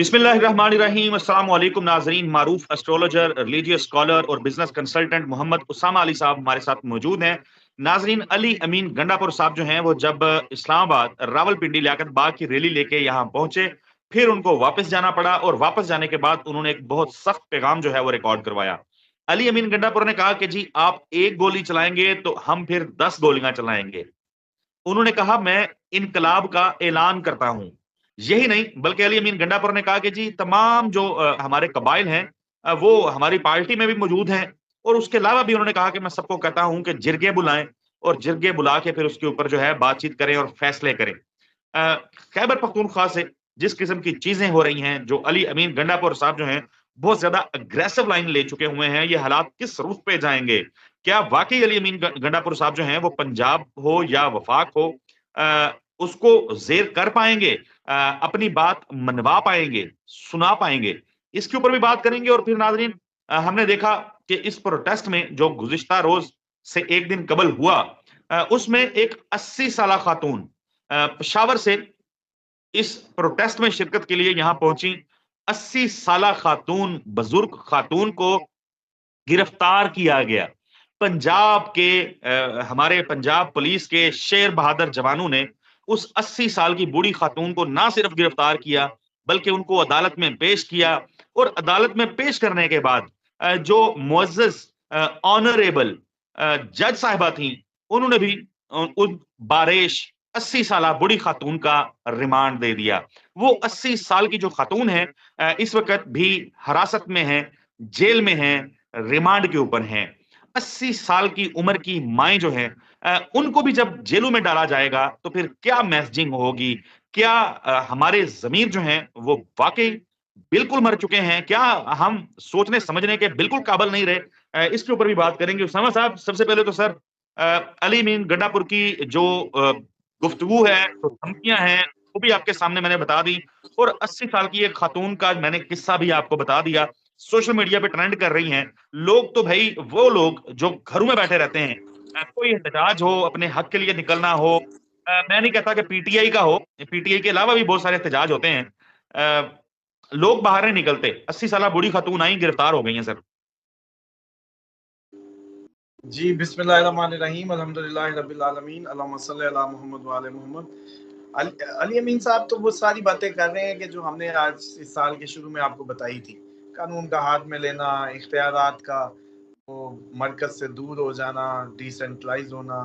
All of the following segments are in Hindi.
बिस्मिल्लाहिर्रहमानिर्रहीम अस्सलाम वालेकुम नाजरीन। मारूफ एस्ट्रोलॉजर, रिलीजियस स्कॉलर और बिजनेस कंसल्टेंट मोहम्मद उसामा अली साहब हमारे साथ मौजूद हैं। नाजरीन, अली अमीन गंडापुर साहब जो हैं वो जब इस्लामाबाद रावलपिंडी लियाकत बाग की रैली लेके यहाँ पहुंचे, फिर उनको वापस जाना पड़ा और वापस जाने के बाद उन्होंने एक बहुत सख्त पैगाम जो है वो रिकॉर्ड करवाया। अली अमीन गंडापुर ने कहा कि जी आप एक गोली चलाएंगे तो हम फिर 10 गोलियां चलाएंगे। उन्होंने कहा मैं इनकलाब का ऐलान करता हूं। यही नहीं बल्कि अली अमीन गंडापुर ने कहा कि जी तमाम जो हमारे कबाइल हैं वो हमारी पार्टी में भी मौजूद हैं। और उसके अलावा भी उन्होंने कहा कि मैं सबको कहता हूं कि जिरगे बुलाएं और जिरगे बुला के फिर उसके ऊपर जो है बातचीत करें और फैसले करें। अ, खैबर पख्तूनख्वा से जिस किस्म की चीजें हो रही हैं, जो अली अमीन गंडापुर साहब जो हैं बहुत ज्यादा अग्रेसिव लाइन ले चुके हुए हैं, ये हालात किस रुख पे जाएंगे? क्या वाकई अली अमीन गंडापुर साहब जो हैं वो पंजाब हो या वफाक हो, उसको जेर कर पाएंगे, अपनी बात मनवा पाएंगे, सुना पाएंगे? इसके ऊपर भी बात करेंगे। और फिर नाजरीन, हमने देखा कि इस प्रोटेस्ट में जो गुज़िश्ता रोज से एक दिन कबल हुआ, उसमें एक 80 साला खातून पेशावर से इस प्रोटेस्ट में शिरकत के लिए यहां पहुंची। 80 साला खातून, बुजुर्ग खातून को गिरफ्तार किया गया। पंजाब के हमारे पंजाब पुलिस के शेर बहादुर जवानों ने उस 80 साल की बूढ़ी खातून को ना सिर्फ गिरफ्तार किया, बल्कि उनको अदालत में पेश किया। और अदालत में पेश करने के बाद जो मुअज़्ज़ज़ ऑनरेबल जज साहिबा थीं, उन्होंने भी उन बारिश 80 साला बूढ़ी खातून का रिमांड दे दिया। वो 80 साल की जो खातून है इस वक़्त भी हिरासत में है, जेल में है, रिमांड के ऊपर हैं। 80 साल की उम्र की माएँ जो हैं, उनको भी जब जेलों में डाला जाएगा, तो फिर क्या मैसेजिंग होगी? क्या हमारे ज़मीर जो हैं, वो वाक़ई बिल्कुल मर चुके हैं? क्या हम सोचने समझने के बिल्कुल काबिल नहीं रहे? इसके ऊपर भी बात करेंगे। उसामा साहब, सबसे पहले तो सर, अ, अली मीन गंडापुर की जो गुफ्तगू है, जो धमकियाँ हैं, वो भी आपके सामने मैंने बता दी। और 80 साल की एक खातून का मैंने किस्सा भी आपको बता दिया। सोशल मीडिया पे ट्रेंड कर रही हैं। लोग तो भई वो लोग जो घरों में बैठे रहते हैं, कोई एहतजाज हो, अपने हक के लिए निकलना हो, मैं नहीं कहता कि पीटीआई का हो, पीटीआई के अलावा भी बहुत सारे एहतजाज होते हैं। लोग बाहर नहीं निकलते। 80 साला बूढ़ी खातून आई, गिरफ्तार हो गई हैं सर। जी, बिस्मिल्लाहिर्रहमानिर्रहीम, अल्हम्दुलिल्लाहि रब्बिल आलमीन, अल्लाहुम्मा सल्लि अला मुहम्मद व आले मुहम्मद। अली अमीन साहब तो वो सारी बातें कर रहे हैं कि जो हमने आज इस साल के शुरू में आपको बताई थी। कानून का हाथ में लेना, इख्तियारात का वो मरकज़ से दूर हो जाना, डिसेंट्रलाइज़ होना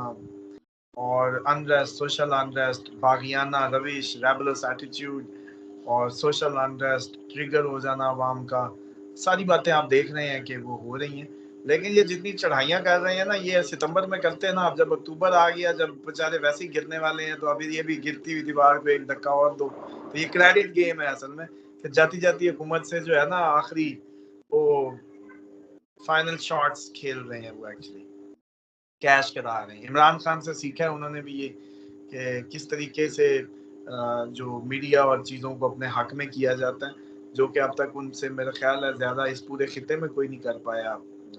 और अनरेस्ट, सोशल अनरेस्ट, बाग़ियाना रविश, रेबेलियस एटीट्यूड और सोशल अनरेस्ट, ट्रिगर हो जाना अवाम का। सारी बातें आप देख रहे हैं कि वो हो रही हैं। लेकिन ये जितनी चढ़ाइयाँ कर रहे हैं ना, ये सितंबर में करते हैं ना, अब जब अक्टूबर आ गया, जब बेचारे वैसे ही गिरने वाले हैं, तो अभी ये भी गिरती हुई दीवार पे एक धक्का और दो। तो ये क्रेडिट गेम है असल में, कि जाती-जाती हुकूमत से जो है ना आखिरी वो फाइनल शॉट्स खेल रहे हैं वो एक्चुअली। कैश करा रहे हैं। इमरान खान से सीखा है उन्होंने भी ये कि किस तरीके से जो मीडिया और चीज़ों को अपने हक में किया जाता है, जो कि अब तक उनसे मेरा ख्याल है ज़्यादा इस पूरे खित्ते में कोई नहीं कर पाया।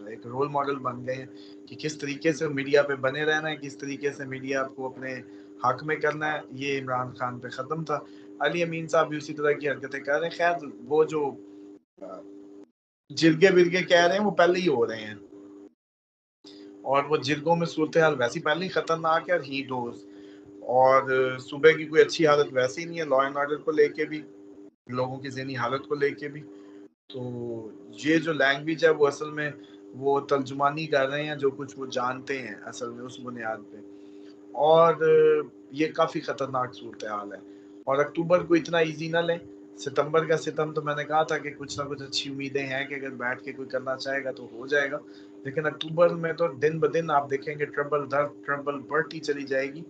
एक रोल मॉडल बन गए हैं कि किस तरीके से मीडिया पे बने रहना है, किस तरीके से मीडिया को अपने हक में करना है, ये इमरान खान पे ख़त्म था। अली अमीन साहब भी उसी तरह की हरकतें कर रहे हैं। खैर वो जो अ, जिरगे-विरगे कह रहे हैं वो पहले ही हो रहे हैं। और वो जिरगों में सूरत हाल वैसी पहले ही खतरनाक है और हीट डोज और सुबह की कोई अच्छी हालत वैसे ही नहीं है, लॉ एंड ऑर्डर को लेके भी, लोगों की ज़हनी हालत को लेके भी। तो ये जो लैंग्वेज है वो असल में वो तर्जुमानी कर रहे हैं जो कुछ वो जानते हैं असल में उस बुनियाद पे। और ये काफ़ी ख़तरनाक सूरत हाल है और अक्टूबर को इतना ईज़ी ना लें। सितंबर का सितम तो मैंने कहा था कि कुछ ना कुछ अच्छी उम्मीदें हैं कि अगर बैठ के कोई करना चाहेगा तो हो जाएगा। लेकिन अक्टूबर में तो दिन-ब-दिन आप देखेंगे ट्रबल दर ट्रबल बढ़ती चली जाएगी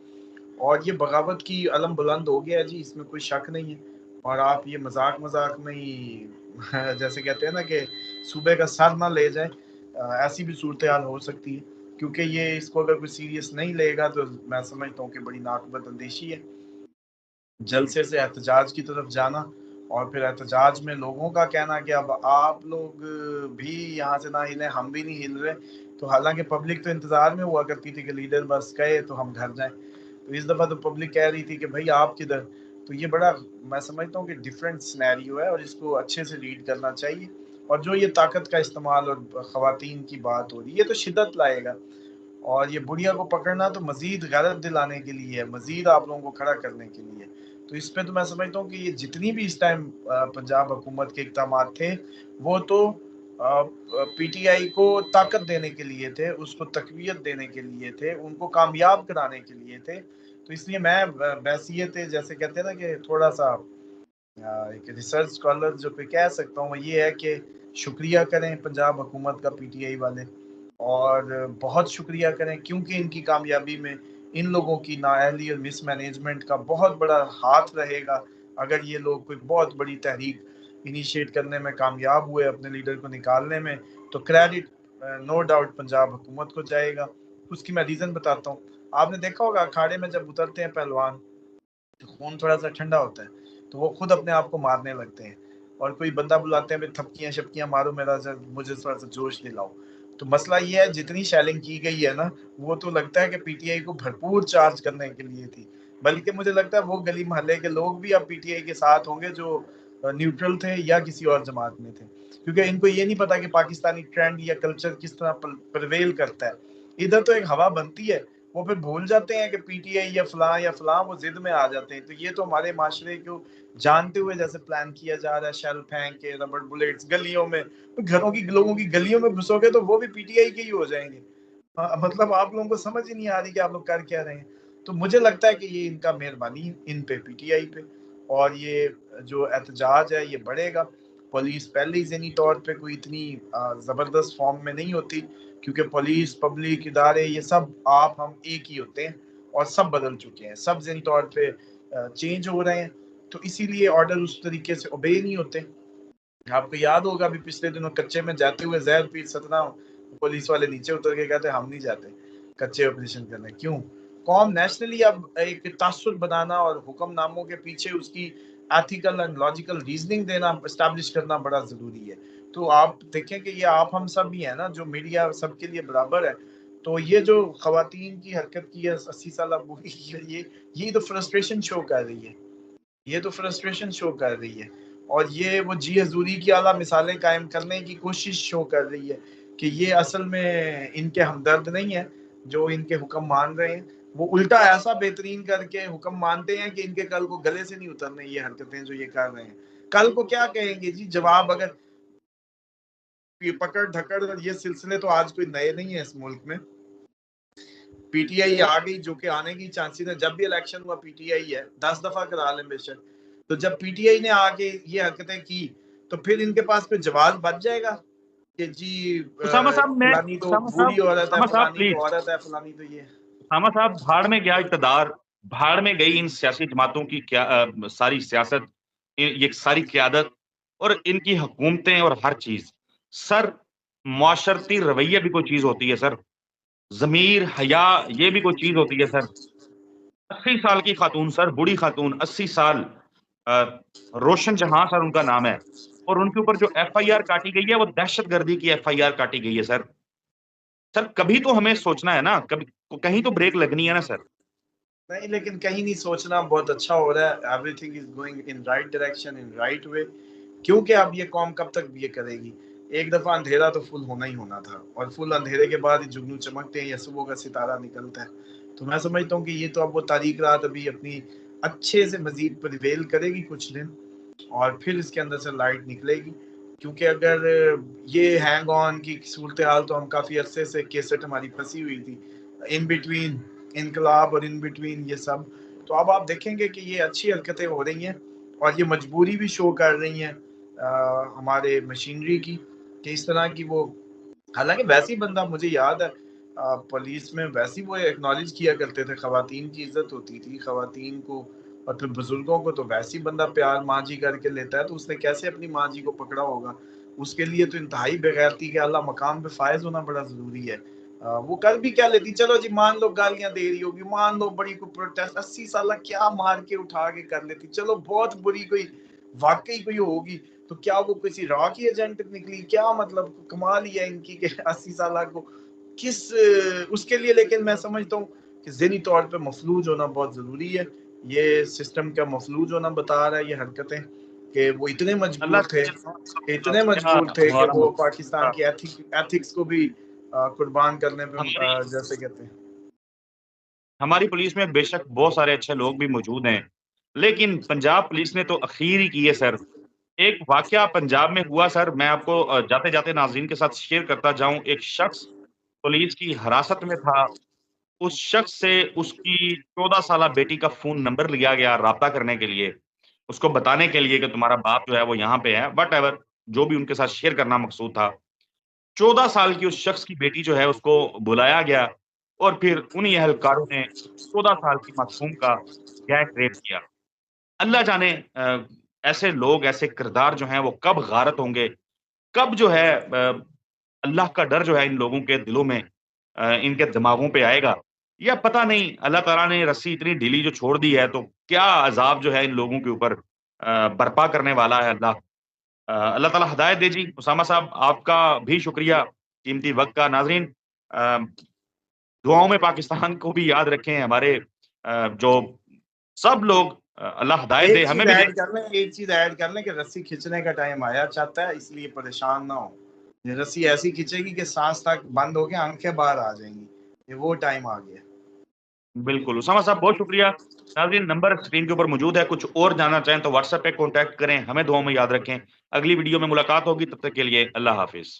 और ये बगावत की अलम बुलंद हो गया है जी, इसमें कोई शक नहीं है। और आप ये मज़ाक-मज़ाक में ही जैसे कहते हैं ना कि सूबे का सर ना ले जाएँ, ऐसी भी सूरत हाल हो सकती है। क्योंकि ये इसको अगर कोई सीरियस नहीं लेगा तो मैं समझता हूँ कि बड़ी नाक़ुबत अंदेशी है। जलसे से एहतजाज की तरफ जाना और फिर एहतजाज में लोगों का कहना कि अब आप लोग भी यहाँ से ना हिलें, हम भी नहीं हिल रहे। तो हालाँकि पब्लिक तो इंतज़ार में हुआ करती थी कि लीडर बस गए तो हम घर जाएँ। तो इस दफ़ा तो पब्लिक कह रही थी कि भई आप किधर? तो ये बड़ा, मैं समझता हूँ कि डिफरेंट सिनेरियो है और इसको अच्छे से रीड करना चाहिए। और जो ये ताकत का इस्तेमाल और ख़वातीन की बात हो रही है, ये तो शिद्दत लाएगा, और ये बुढ़िया को पकड़ना तो मज़ीद गैरत दिलाने के लिए है, मज़ीद आप लोगों को खड़ा करने के लिए। तो इस पे तो मैं समझता हूँ कि ये जितनी भी इस टाइम पंजाब हुकूमत के इक़दामात थे, वो तो पीटीआई को ताकत देने के लिए थे, उसको तक़वियत देने के लिए थे, उनको कामयाब कराने के लिए थे। तो इसलिए मैं बहैसियत जैसे कहते हैं ना कि थोड़ा-सा एक रिसर्च स्कॉलर जो कोई कह सकता हूँ, वो ये है कि शुक्रिया करें पंजाब हुकूमत का, पीटीआई वाले, और बहुत शुक्रिया करें, क्योंकि इनकी कामयाबी में इन लोगों की नाअहली और मिसमैनेजमेंट का बहुत बड़ा हाथ रहेगा। अगर ये लोग कोई बहुत बड़ी तहरीक इनिशिएट करने में कामयाब हुए, अपने लीडर को निकालने में, तो क्रेडिट नो डाउट पंजाब हुकूमत को जाएगा। उसकी मैं रीज़न बताता हूँ। आपने देखा होगा अखाड़े में जब उतरते हैं पहलवान, तो खून थोड़ा-सा ठंडा होता है, तो वो खुद अपने आप को मारने लगते हैं, और कोई बंदा बुलाते हैं, भाई थपकियाँ-शपकियाँ मारो, मुझे थोड़ा-सा जोश दिलाओ। तो मसला ये है, जितनी शेलिंग की गई है ना, वो तो लगता है कि पीटीआई को भरपूर चार्ज करने के लिए थी। बल्कि मुझे लगता है वो गली मोहल्ले के लोग भी अब पीटीआई के साथ होंगे जो न्यूट्रल थे या किसी और जमात में थे। क्योंकि इनको ये नहीं पता कि पाकिस्तानी ट्रेंड या कल्चर किस तरह प्रिवेल करता है। इधर तो एक हवा बनती है, वो फिर भूल जाते हैं कि पीटीआई या फलां, वो ज़िद में आ जाते हैं। तो ये तो हमारे माशरे को जानते हुए जैसे प्लान किया जा रहा है, शेल फेंक के, रबड़ बुलेट्स गलियों में, घरों की, लोगों की गलियों में घुसोगे तो वो भी पीटीआई के ही हो जाएंगे। मतलब आप लोगों को समझ ही नहीं आ रही कि आप लोग कर क्या रहे हैं। तो मुझे लगता है कि ये इनका मेहरबानी इन पे, पीटीआई पे, और ये जो एहतजाज है ये बढ़ेगा। पुलिस पहले ही ज़हनी तौर पे कोई इतनी ज़बरदस्त फॉर्म में नहीं होती, क्योंकि पुलिस, पब्लिक इदारे, ये सब आप हम एक ही होते हैं, और सब बदल चुके हैं, सब ज़हनी तौर पे चेंज हो रहे हैं। तो इसीलिए ऑर्डर उस तरीके से ओबे नहीं होते। आपको याद होगा अभी पिछले दिनों कच्चे में जाते हुए ज़हर पीर सतना, पुलिस वाले नीचे उतर के कहते हम नहीं जाते कच्चे ऑपरेशन करने। क्यों? कौम नेशनली अब एक तासुर बनाना और हुक्मनामों के पीछे उसकी एथिकल एंड लॉजिकल रीजनिंग देना, एस्टैब्लिश करना बड़ा ज़रूरी है। तो आप देखें कि ये आप हम सब ही हैं ना, जो मीडिया सबके लिए बराबर है। तो ये जो खवातीन की हरकत की है 80 साल बूढ़ी की है, ये तो फ्रस्ट्रेशन शो कर रही है। ये तो फ्रस्ट्रेशन शो कर रही है, और ये वो जी हजूरी की आला मिसालें कायम करने की कोशिश शो कर रही है कि ये असल में इनके हमदर्द नहीं है जो इनके हुक्म मान रहे हैं। वो उल्टा ऐसा बेहतरीन करके हुक्म मानते हैं कि इनके कल को गले से नहीं उतरने ये हरकतें जो ये कर रहे हैं। कल को क्या कहेंगे जी जवाब? अगर ये पकड़ धकड़ और ये सिलसिले तो आज कोई नए नहीं है इस मुल्क में। पीटीआई आ गई, जो कि आने की चांसेस है। जब भी इलेक्शन हुआ पीटीआई है, 10 दफा करा लें बेशक। तो जब पीटीआई ने आके ये हरकतें की, तो फिर इनके पास कोई जवाब बच जाएगा कि जी उसामा साहब, मैं फलानी तो बूढ़ी औरत है, उसामा साहब फलानी तो प्लीज, औरत है, फलानी तो ये। उसामा साहब, भाड़ में गया इक़्तिदार, भाड़ में गई इन सियासी जमातों की क्या सारी सियासत, ये सारी क़यादत और इनकी हुकूमतें और हर चीज़। सर, मुआशरती रवैया भी कोई चीज़ होती है सर। ज़मीर, हया, ये भी कोई चीज़ होती है सर। 80 साल की खातून सर, बूढ़ी खातून, 80 साल, अ, रोशन जहां सर उनका नाम है, और उनके ऊपर जो एफआईआर काटी गई है वो दहशतगर्दी की एफआईआर काटी गई है सर। सर कभी तो हमें सोचना है ना, कभी कहीं तो ब्रेक लगनी है ना सर। नहीं, लेकिन कहीं नहीं सोचना, बहुत अच्छा हो रहा है। Everything is going in right direction, in right way. क्योंकि अब ये कौम कब तक ये करेगी? एक दफा अंधेरा तो फुल होना ही होना था, और फुल अंधेरे के बाद ही जुगनू चमकते हैं या सुबह का सितारा निकलता है। तो मैं समझता हूँ कि ये तो अब वो तारीख रात अभी अपनी अच्छे से मजीद प्रिवेल करेगी कुछ दिन, और फिर इसके अंदर से लाइट निकलेगी। क्योंकि अगर ये हैंग ऑन की सूरत हाल, तो हम काफ़ी अरसे से केसेट हमारी फंसी हुई थी इन बिटवीन इनकलाब और इन बिटवीन ये सब। तो अब आप देखेंगे कि ये अच्छी हरकतें हो रही हैं, और ये मजबूरी भी शो कर रही हैं हमारे मशीनरी की, कि इस तरह की वो, हालांकि वैसे ही बंदा, मुझे याद है पुलिस में वैसे ही वो एक्नॉलेज किया करते थे, खवातीन की इज्जत होती थी, खवातीन को और फिर बुजुर्गों को तो वैसे ही बंदा प्यार माँ जी करके लेता है। तो उसने कैसे अपनी माँ जी को पकड़ा होगा? उसके लिए तो इंतहाई बेगैरती के अल्लाह मकाम पे फायज होना बड़ा जरूरी है। वो कर भी क्या लेती? चलो जी, मान लो गालियां दे रही होगी, मान लो बड़ी कोई प्रोटेस्ट 80 साल क्या मार के उठा के कर लेती, चलो बहुत बुरी कोई वाकई कोई होगी, तो क्या वो किसी रॉ की एजेंट निकली? क्या मतलब कमाल ही है इनकी कि 80 साल को किस उसके लिए। लेकिन मैं समझता हूँ कि ज़हनी तौर पे मफलूज होना बहुत ज़रूरी है, ये सिस्टम का मफलूज होना बता रहा है, ये हरकतें, कि वो इतने अल्लाह मजबूर थे, क्या इतने मजबूर थे कि वो पाकिस्तान हाँ, की एथिक्स को भी कुर्बान करने पे हमारी जैसे कहते हैं। हमारी पुलिस में बेशक बहुत सारे अच्छे लोग भी मौजूद हैं, लेकिन पंजाब पुलिस ने तो अखीर ही की है सर। एक वाकया पंजाब में हुआ सर, मैं आपको जाते-जाते नाज़रीन के साथ शेयर करता जाऊँ। एक शख्स पुलिस की हिरासत में था, उस शख्स से उसकी 14 साला बेटी का फ़ोन नंबर लिया गया राब्ता करने के लिए, उसको बताने के लिए कि तुम्हारा बाप जो है वो यहाँ पे है, व्हाटएवर जो भी उनके साथ शेयर करना मकसूद था। 14 साल की उस शख्स की बेटी जो है उसको बुलाया गया और फिर उन्हीं एहलकारों ने 14 साल की मासूम का गैंग रेप किया। अल्लाह जाने ऐसे लोग, ऐसे किरदार जो हैं वो कब गारत होंगे, कब जो है अल्लाह का डर जो है इन लोगों के दिलों में इनके दिमागों पे आएगा, या पता नहीं। अल्लाह ताला ने रस्सी इतनी ढीली जो छोड़ दी है, तो क्या अज़ाब जो है इन लोगों के ऊपर बर्पा करने वाला है अल्लाह। अल्लाह ताला हिदायत दे जी। उसामा साहब आपका भी शुक्रिया कीमती वक़्त का। नाज़रीन दुआओं में पाकिस्तान को भी याद रखें, हमारे जो सब लोग अल्लाह हिदायत दे, हमें भी दे। एक चीज ऐड कर लें कि रस्सी खींचने का टाइम आया चाहता है, इसलिए परेशान ना हो। ये रस्सी ऐसी खींचेगी कि सांस तक बंद होके आंखें बाहर आ जाएंगी, ये वो टाइम आ गया। बिल्कुल, उसामा साहब बहुत शुक्रिया। नाज़रीन नंबर स्क्रीन के ऊपर मौजूद है, कुछ और जानना चाहें तो व्हाट्सएप पे कॉन्टैक्ट करें, हमें दुआओं में याद रखें। अगली वीडियो में मुलाकात होगी, तब तक के लिए अल्लाह हाफ़िज़।